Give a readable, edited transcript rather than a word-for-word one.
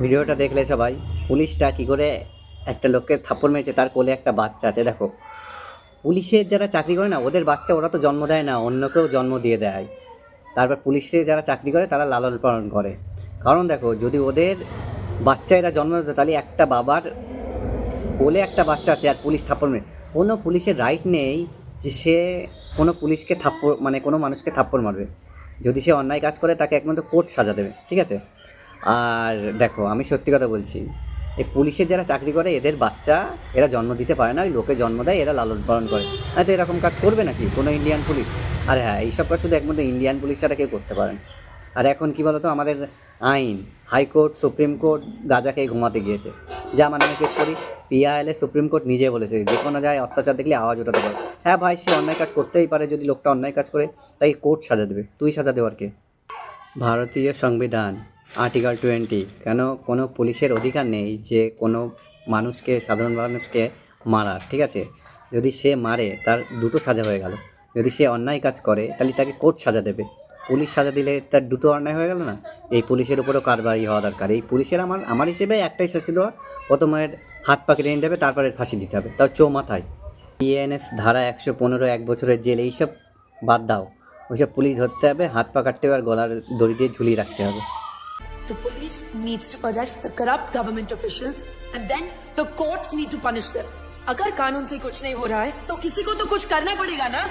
ভিডিওটা দেখলে সবাই, পুলিশটা কী করে একটা লোককে থাপ্পড় মেরেছে, তার কোলে একটা বাচ্চা আছে। দেখো, পুলিশের যারা চাকরি করে না, ওদের বাচ্চা ওরা তো জন্ম দেয় না, অন্যকেও জন্ম দিয়ে দেয়। তারপর পুলিশে যারা চাকরি করে তারা লালন পালন করে। কারণ দেখো, যদি ওদের বাচ্চা এরা জন্ম দিত, তাহলে একটা বাবার কোলে একটা বাচ্চা আছে আর পুলিশ থাপ্পড় মেরে, কোনো পুলিশের রাইট নেই যে সে কোনো পুলিশকে থাপ্পড় মানে কোনো মানুষকে থাপ্পড় মারবে। যদি সে অন্যায় কাজ করে তাকে একমাত্র কোর্ট সাজা দেবে, ঠিক আছে? আর দেখো, আমি সত্যি কথা বলছি, এই পুলিশের যারা চাকরি করে এদের বাচ্চা এরা জন্ম দিতে পারে না, ওই লোকে জন্ম দেয়, এরা লালন পালন করে। হয়তো এরকম কাজ করবে নাকি কোনো ইন্ডিয়ান পুলিশ? আর হ্যাঁ, এইসব কাজ শুধু একমাত্র ইন্ডিয়ান পুলিশ ছাড়া কেউ করতে পারে না। আর এখন কী বলতো, আমাদের আইন, হাইকোর্ট, সুপ্রিম কোর্ট গাঁজা খেয়ে ঘুমাতে গিয়েছে। যা মানে আমি কেস করি, পিয়া এলে সুপ্রিম কোর্ট নিজে বলেছে যে কোনো জায়গায় অত্যাচার দেখলে আওয়াজ ওঠাতে পারে। হ্যাঁ ভাই, সে অন্যায় কাজ করতেই পারে, যদি লোকটা অন্যায় কাজ করে তাই কোর্ট সাজা দেবে, তুই সাজা দেওয়ার কে? ভারতীয় সংবিধান আর্টিকেল 20, কেন কোনো পুলিশের অধিকার নেই যে কোনো মানুষকে, সাধারণ মানুষকে মারার, ঠিক আছে? যদি সে মারে তার দুটো সাজা হয়ে গেল। যদি সে অন্যায় কাজ করে তাহলে তাকে কোর্ট সাজা দেবে, পুলিশ সাজা দিলে তার দুটো অন্যায় হয়ে গেল না? এই পুলিশের উপরও কারবারি হওয়া দরকার। এই পুলিশের আমার হিসেবে একটাই শাস্তি দেওয়া, প্রথমের হাত পা কেটে নিতে হবে, তারপরে ফাঁসি দিতে হবে, তাও চৌমাথায়। বিএনএস ধারা 115, 1 বছরের জেল, এইসব বাদ দাও। ওইসব পুলিশ ধরতে হবে, হাত পা কাটতে হবে আর গলার দড়ি দিয়ে ঝুলিয়ে রাখতে হবে। The police needs to arrest the corrupt government officials and then the courts need to punish them. अगर कानून से कुछ नहीं हो रहा है तो किसी को तो कुछ करना पड़ेगा ना।